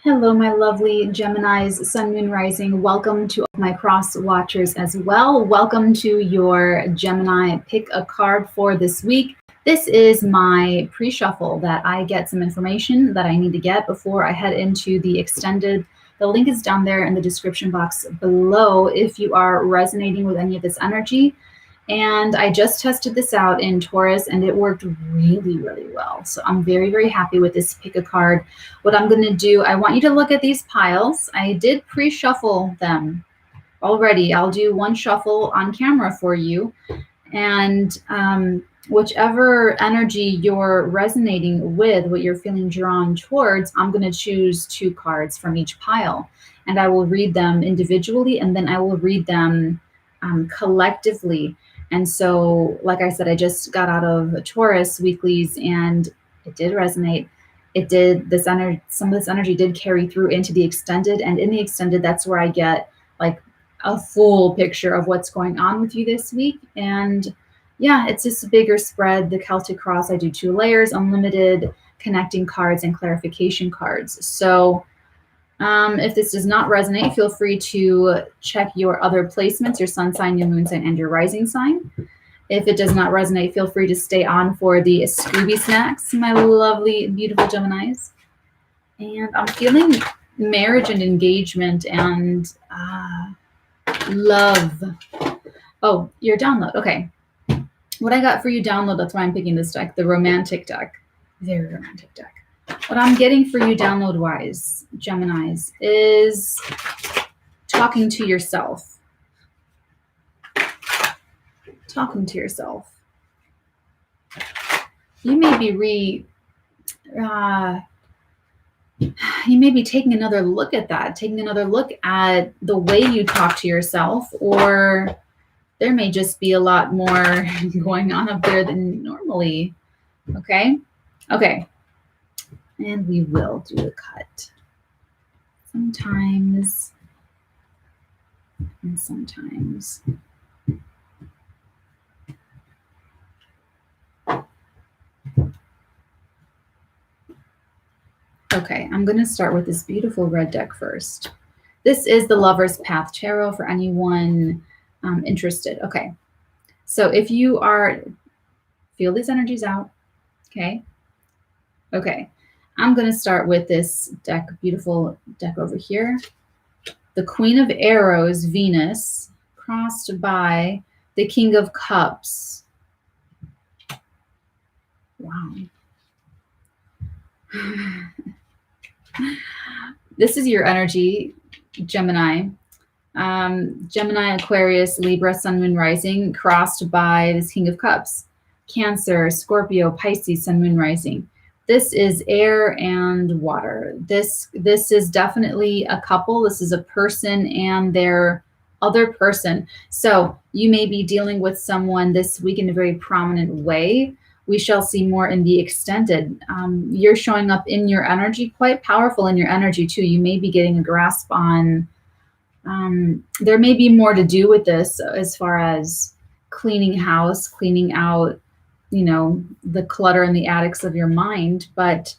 Hello, my lovely Geminis, Sun, Moon, Rising. Welcome to my cross watchers as well. Welcome to your Gemini pick a card for this week. This is my pre-shuffle that I get some information that I need to get before I head into the extended. The link is down there in the description box below if you are resonating with any of this energy. And I just tested this out in Taurus and it worked really, really well. So I'm very, very happy with this pick a card. What I'm going to do, I want you to look at these piles. I did pre-shuffle them already. I'll do one shuffle on camera for you. And whichever energy you're resonating with, what you're feeling drawn towards, I'm going to choose 2 cards from each pile. And I will read them individually, and then I will read them collectively. And so, like I said, I just got out of Taurus weeklies and it did resonate. It did, this energy, some of this energy did carry through into the extended, and in the extended, that's where I get like a full picture of what's going on with you this week. And yeah, it's just a bigger spread. The Celtic Cross, I do 2 layers, unlimited connecting cards and clarification cards. So if this does not resonate, feel free to check your other placements, your sun sign, your moon sign, and your rising sign. If it does not resonate, feel free to stay on for the Scooby Snacks, my lovely, beautiful Geminis. And I'm feeling marriage and engagement and love. Oh, your download. Okay. What I got for you download, that's why I'm picking this deck, the romantic deck. Very romantic deck. What I'm getting for you download-wise, Geminis, is talking to yourself. Talking to yourself. You may be you may be taking another look at that, taking another look at the way you talk to yourself, or there may just be a lot more going on up there than normally. Okay? Okay. And we will do a cut. Sometimes and sometimes. Okay, I'm going to start with this beautiful red deck first. This is the Lover's Path Tarot for anyone interested. Okay, so if you feel these energies out, okay? Okay, I'm going to start with this deck, beautiful deck over here. The Queen of Arrows, Venus, crossed by the King of Cups. Wow. This is your energy, Gemini. Gemini, Aquarius, Libra, Sun, Moon, Rising, crossed by this King of Cups. Cancer, Scorpio, Pisces, Sun, Moon, Rising. This is air and water. This is definitely a couple. This is a person and their other person. So you may be dealing with someone this week in a very prominent way. We shall see more in the extended. You're showing up in your energy, quite powerful in your energy too. You may be getting a grasp on, there may be more to do with this as far as cleaning house, cleaning out, you know, the clutter in the attics of your mind, but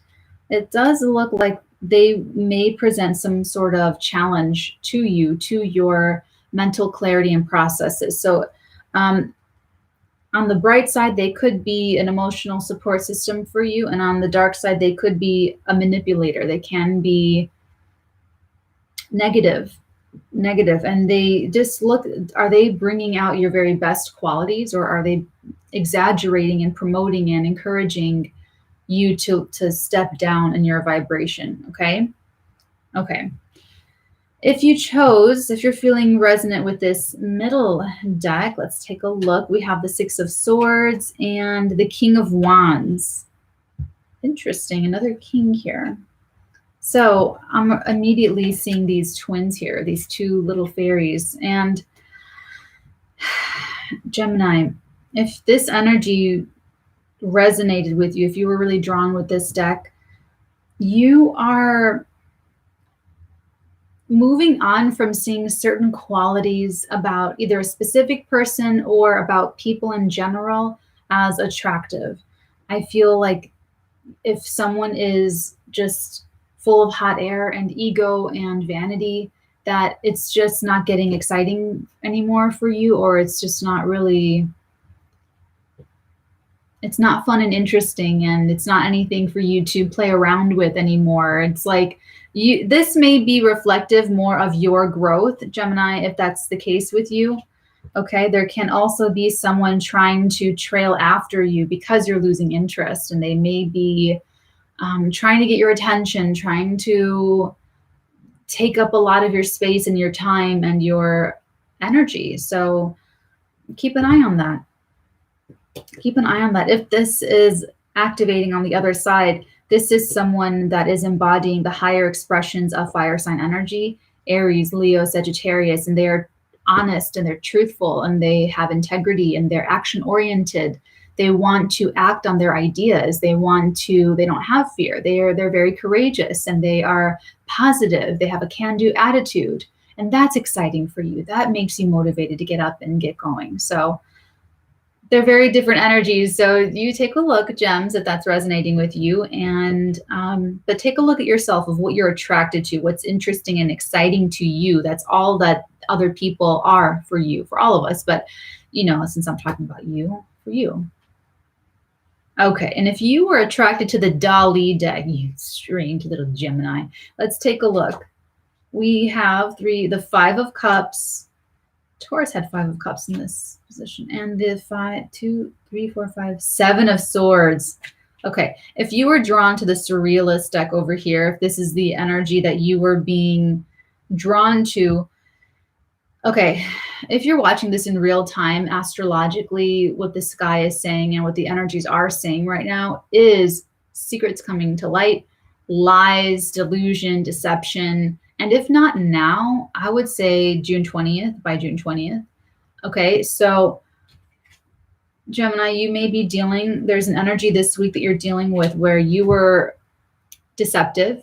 it does look like they may present some sort of challenge to you, to your mental clarity and processes. So on the bright side, they could be an emotional support system for you. And on the dark side, they could be a manipulator. They can be negative. And they just look, are they bringing out your very best qualities, or are they exaggerating and promoting and encouraging you to step down in your vibration? Okay. Okay. If you're feeling resonant with this middle deck, let's take a look. We have the Six of Swords and the King of Wands. Interesting, another king here. So I'm immediately seeing these twins here, these 2 little fairies. And Gemini, if this energy resonated with you, if you were really drawn with this deck, you are moving on from seeing certain qualities about either a specific person or about people in general as attractive. I feel like if someone is just full of hot air and ego and vanity, that it's just not getting exciting anymore for you, or it's just not really, it's not fun and interesting, and it's not anything for you to play around with anymore. It's like this may be reflective more of your growth, Gemini, if that's the case with you. Okay, there can also be someone trying to trail after you because you're losing interest, and they may be trying to get your attention, trying to take up a lot of your space and your time and your energy. So keep an eye on that. Keep an eye on that. If this is activating on the other side, this is someone that is embodying the higher expressions of fire sign energy, Aries, Leo, Sagittarius, and they're honest and they're truthful and they have integrity and they're action oriented. They want to act on their ideas. They don't have fear. They're very courageous and they are positive. They have a can-do attitude. And that's exciting for you. That makes you motivated to get up and get going. So they're very different energies. So you take a look, Gems, if that's resonating with you. And but take a look at yourself of what you're attracted to, what's interesting and exciting to you. That's all that other people are for you, for all of us. But, since I'm talking about you, for you. Okay, and if you were attracted to the Dali deck, you strange little Gemini, let's take a look. We have the 5 of Cups. Taurus had 5 of Cups in this position, and the 7 of Swords. Okay, if you were drawn to the Surrealist deck over here, if this is the energy that you were being drawn to, okay, if you're watching this in real time, astrologically, what the sky is saying and what the energies are saying right now is secrets coming to light, lies, delusion, deception. And if not now, I would say June 20th, by June 20th. Okay, so Gemini, you may be there's an energy this week that you're dealing with where you were deceptive.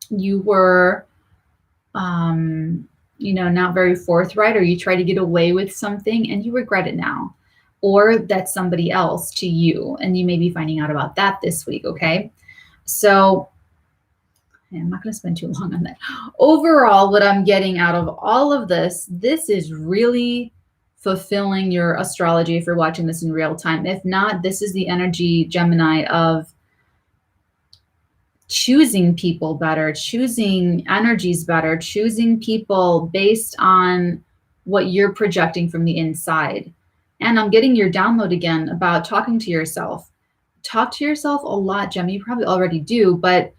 You were, not very forthright, or you try to get away with something and you regret it now, or that's somebody else to you. And you may be finding out about that this week. Okay. So I'm not going to spend too long on that. Overall, what I'm getting out of all of this is really fulfilling your astrology if you're watching this in real time. If not, this is the energy, Gemini, of choosing people better, choosing energies better, choosing people based on what you're projecting from the inside. And I'm getting your download again about talking to yourself. Talk to yourself a lot, Gemini. You probably already do, but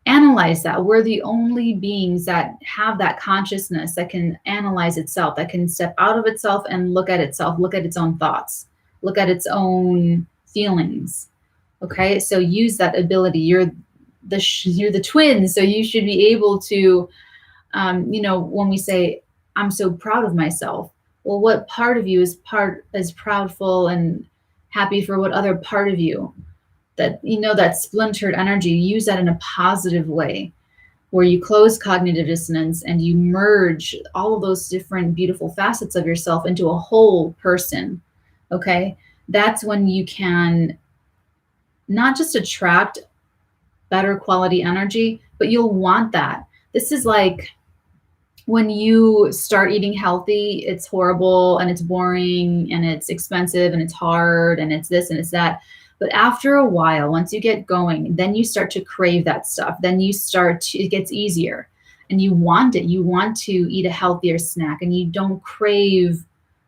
analyze that. We're the only beings that have that consciousness that can analyze itself, that can step out of itself and look at itself, look at its own thoughts, look at its own feelings. Okay, so use that ability. You're the twin, so you should be able to, when we say, I'm so proud of myself, well, what part of you is proudful and happy for what other part of you? That, that splintered energy, use that in a positive way where you close cognitive dissonance and you merge all of those different beautiful facets of yourself into a whole person. Okay, that's when you can not just attract better quality energy, but you'll want that. This is like when you start eating healthy, it's horrible and it's boring and it's expensive and it's hard and it's this and it's that. But after a while, once you get going, then you start to crave that stuff. Then it gets easier and you want it. You want to eat a healthier snack and you don't crave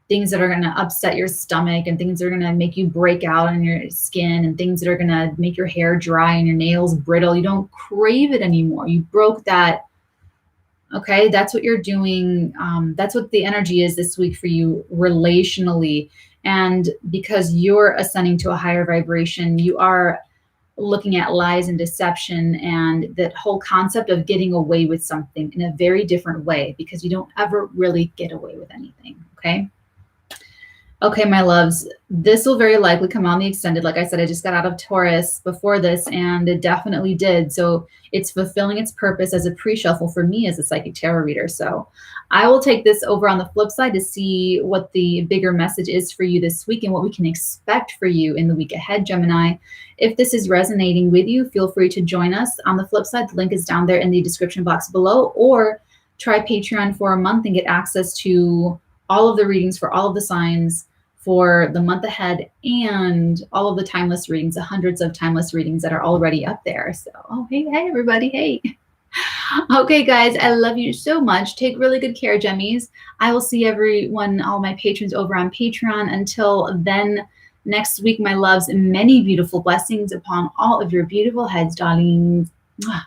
things that are going to upset your stomach and things that are going to make you break out on your skin and things that are going to make your hair dry and your nails brittle. You don't crave it anymore. You broke that. Okay, that's what you're doing. That's what the energy is this week for you relationally. And because you're ascending to a higher vibration, you are looking at lies and deception and that whole concept of getting away with something in a very different way, because you don't ever really get away with anything. Okay. Okay, my loves, this will very likely come on the extended. Like I said, I just got out of Taurus before this, and it definitely did. So it's fulfilling its purpose as a pre-shuffle for me as a psychic tarot reader. So I will take this over on the flip side to see what the bigger message is for you this week and what we can expect for you in the week ahead, Gemini. If this is resonating with you, feel free to join us. On the flip side, the link is down there in the description box below, or try Patreon for a month and get access to all of the readings for all of the signs for the month ahead and all of the timeless readings, the hundreds of timeless readings that are already up there. So, oh, hey, everybody, hey. Okay, guys, I love you so much. Take really good care, Gemmies. I will see everyone, all my patrons over on Patreon. Until then, next week, my loves, many beautiful blessings upon all of your beautiful heads, darlings. Mwah.